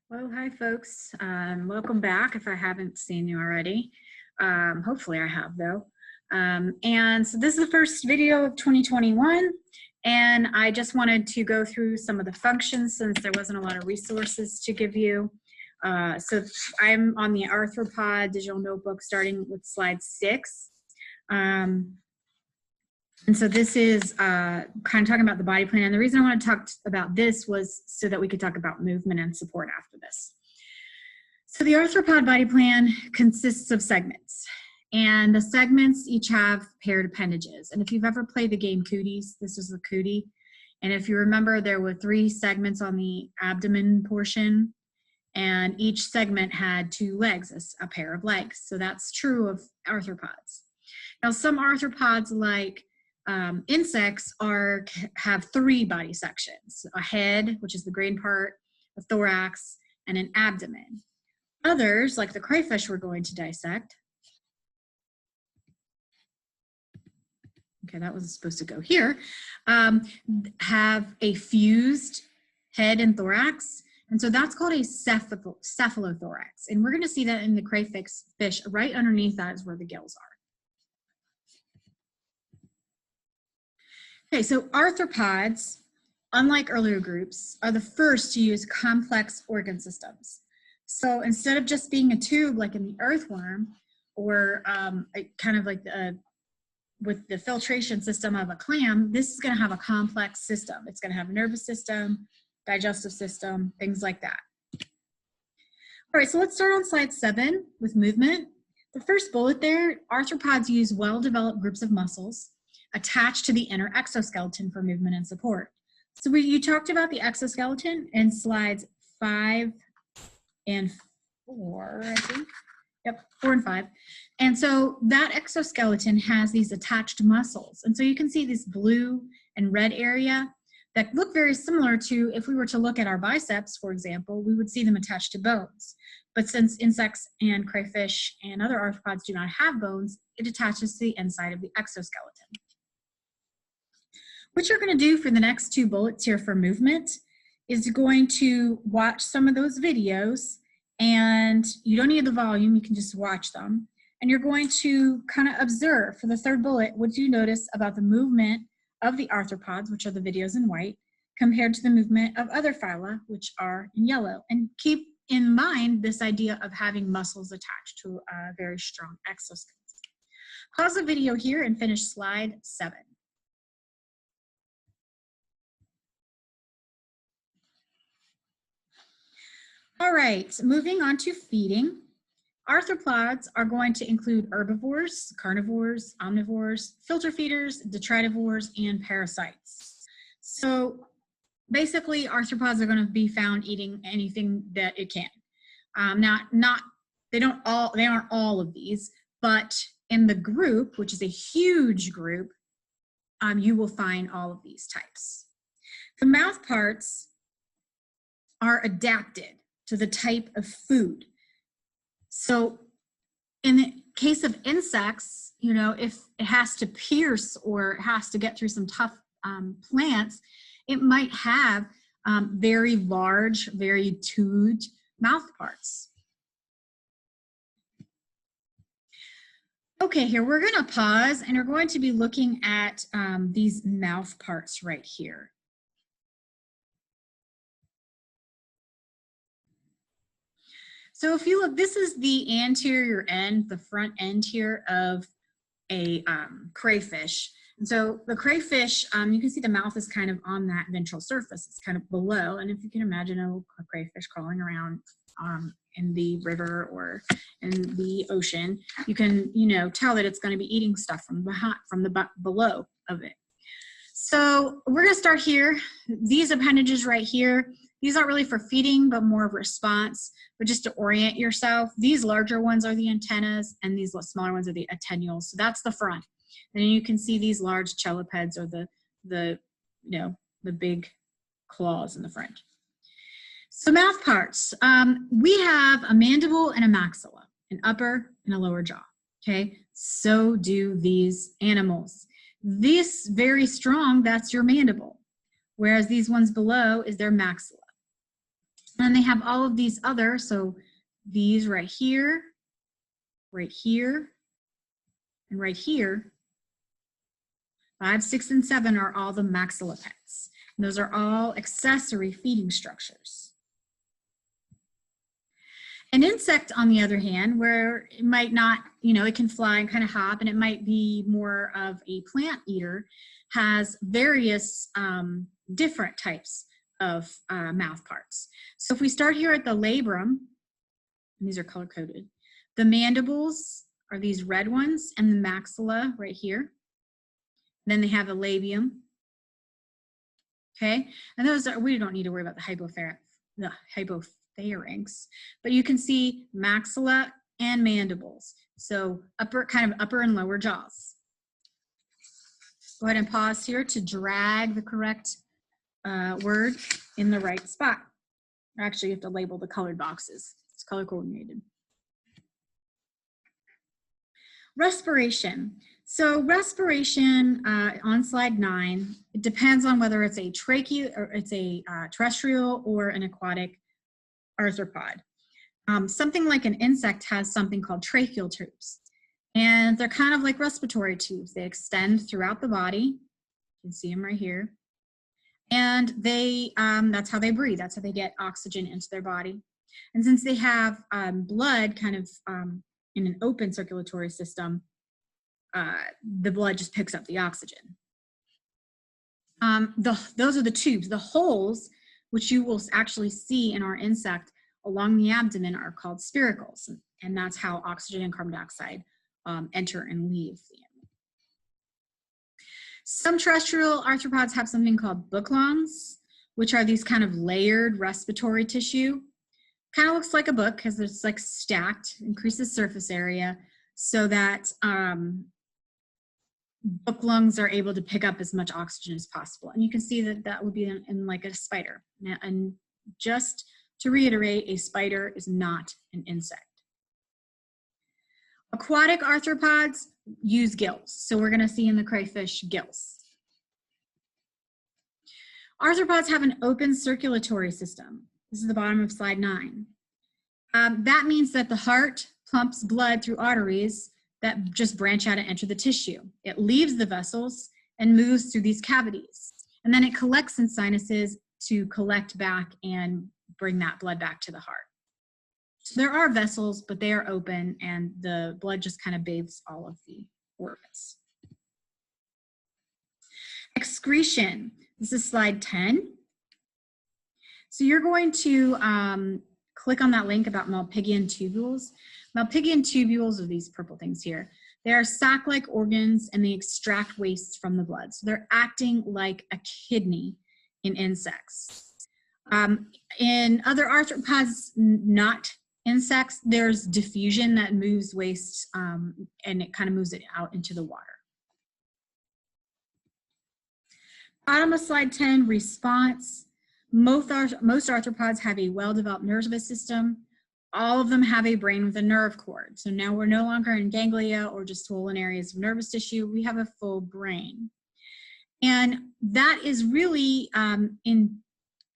Well, hi folks. Welcome back if I haven't seen you already. Hopefully I have though. And so this is the first video of 2021 and I just wanted to go through some of the functions since there wasn't a lot of resources to give you. So I'm on the Arthropod digital notebook starting with slide 6. And so this is kind of talking about the body plan. And the reason I want to talk about this was so that we could talk about movement and support after this. So the arthropod body plan consists of segments. And the segments each have paired appendages. And if you've ever played the game Cooties, this is the cootie. And if you remember, there were 3 segments on the abdomen portion. And each segment had 2 legs, a pair of legs. So that's true of arthropods. Now some arthropods like insects have 3 body sections, a head, which is the green part, a thorax, and an abdomen. Others, like the crayfish we're going to dissect, okay, that was supposed to go here, have a fused head and thorax, and so that's called a cephalothorax, and we're going to see that in the crayfish right underneath that is where the gills are. Okay, so arthropods, unlike earlier groups, are the first to use complex organ systems. So instead of just being a tube like in the earthworm, or kind of like with the filtration system of a clam, this is going to have a complex system. It's going to have a nervous system, digestive system, things like that. All right, so let's start on slide 7 with movement. The first bullet there, arthropods use well-developed groups of muscles attached to the inner exoskeleton for movement and support. So you talked about the exoskeleton in slides 5 and 4, I think. Yep, 4 and 5. And so that exoskeleton has these attached muscles. And so you can see this blue and red area that look very similar to, if we were to look at our biceps, for example, we would see them attached to bones. But since insects and crayfish and other arthropods do not have bones, it attaches to the inside of the exoskeleton. What you're going to do for the next 2 bullets here for movement is you're going to watch some of those videos, and you don't need the volume, you can just watch them. And you're going to kind of observe for the 3rd bullet, what do you notice about the movement of the arthropods, which are the videos in white, compared to the movement of other phyla, which are in yellow. And keep in mind this idea of having muscles attached to a very strong exoskeleton. Pause the video here and finish slide 7. All right, moving on to feeding. Arthropods are going to include herbivores, carnivores, omnivores, filter feeders, detritivores, and parasites. So basically, arthropods are going to be found eating anything that it can. They aren't all of these, but in the group, which is a huge group, you will find all of these types. The mouth parts are adapted to the type of food. So in the case of insects, you know, if it has to pierce or it has to get through some tough plants, it might have very large, very toothed mouth parts. Okay, here we're going to pause and we're going to be looking at these mouth parts right here. So if you look, this is the anterior end, the front end here of a crayfish. And so the crayfish, you can see the mouth is kind of on that ventral surface. It's kind of below. And if you can imagine a crayfish crawling around in the river or in the ocean, you can, tell that it's going to be eating stuff from the below of it. So we're going to start here. These appendages right here, these aren't really for feeding, but more of response, but just to orient yourself. These larger ones are the antennas, and these smaller ones are the attenuals. So that's the front. And then you can see these large chelipeds, or the big claws in the front. So mouth parts. We have a mandible and a maxilla, an upper and a lower jaw. Okay, so do these animals. This very strong, that's your mandible, whereas these ones below is their maxilla. And they have all of these other, so these right here, and right here, 5, 6, and 7 are all the maxillipeds. And those are all accessory feeding structures. An insect, on the other hand, where it might not, it can fly and kind of hop, and it might be more of a plant eater, has various different types of mouth parts. So if we start here at the labrum, and these are color-coded, the mandibles are these red ones, and the maxilla right here. Then they have a labium. Okay, and those are, we don't need to worry about the hypopharynx, but you can see maxilla and mandibles. So kind of upper and lower jaws. Go ahead and pause here to drag the correct word in the right spot. Actually, you have to label the colored boxes. It's color coordinated. Respiration. So respiration on slide 9, it depends on whether it's a terrestrial or an aquatic arthropod. Something like an insect has something called tracheal tubes, and they're kind of like respiratory tubes. They extend throughout the body. You can see them right here. And they, that's how they breathe. That's how they get oxygen into their body. And since they have blood kind of in an open circulatory system, the blood just picks up the oxygen. Those are the tubes. The holes, which you will actually see in our insect along the abdomen, are called spiracles. And that's how oxygen and carbon dioxide enter and leave the animal. Some terrestrial arthropods have something called booklongs, which are these kind of layered respiratory tissue. Kind of looks like a book because it's like stacked, increases surface area so that book lungs are able to pick up as much oxygen as possible. And you can see that that would be in like a spider. And just to reiterate, a spider is not an insect. Aquatic arthropods use gills. So we're going to see in the crayfish gills. Arthropods have an open circulatory system. This is the bottom of slide 9. That means that the heart pumps blood through arteries that just branch out and enter the tissue. It leaves the vessels and moves through these cavities. And then it collects in sinuses to collect back and bring that blood back to the heart. So there are vessels, but they are open and the blood just kind of bathes all of the organs. Excretion. This is slide 10. So you're going to click on that link about Malpighian tubules. Malpighian tubules are these purple things here. They are sac-like organs and they extract waste from the blood. So they're acting like a kidney in insects. In other arthropods, not insects, there's diffusion that moves waste and it kind of moves it out into the water. Bottom of slide 10, response. Most arthropods have a well-developed nervous system. All of them have a brain with a nerve cord. So now we're no longer in ganglia or just swollen areas of nervous tissue. We have a full brain. And that is really in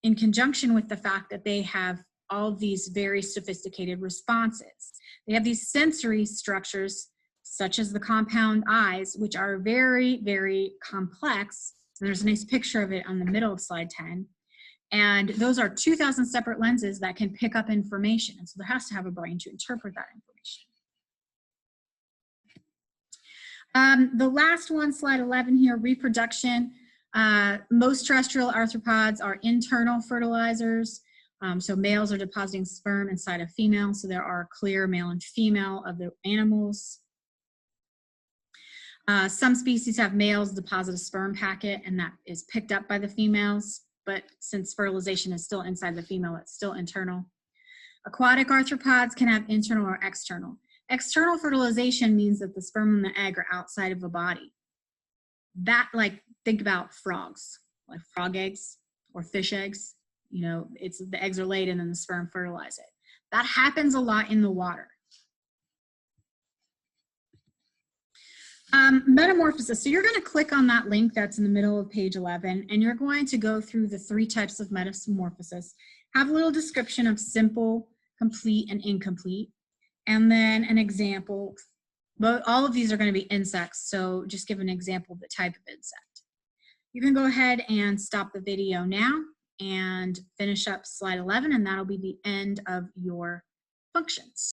conjunction with the fact that they have all these very sophisticated responses. They have these sensory structures, such as the compound eyes, which are very, very complex. And there's a nice picture of it on the middle of slide 10. And those are 2,000 separate lenses that can pick up information. And so there has to have a brain to interpret that information. The last one, slide 11 here, reproduction. Most terrestrial arthropods are internal fertilizers. So males are depositing sperm inside a female. So there are clear male and female of the animals. Some species have males deposit a sperm packet and that is picked up by the females. But since fertilization is still inside the female, it's still internal. Aquatic arthropods can have internal or external. External fertilization means that the sperm and the egg are outside of the body. That, like, think about frogs, like frog eggs or fish eggs. You know, it's the eggs are laid and then the sperm fertilize it. That happens a lot in the water. Metamorphosis. So you're going to click on that link that's in the middle of page 11, and you're going to go through the 3 types of metamorphosis. Have a little description of simple, complete, and incomplete, and then an example. But all of these are going to be insects, so just give an example of the type of insect. You can go ahead and stop the video now and finish up slide 11, and that'll be the end of your functions.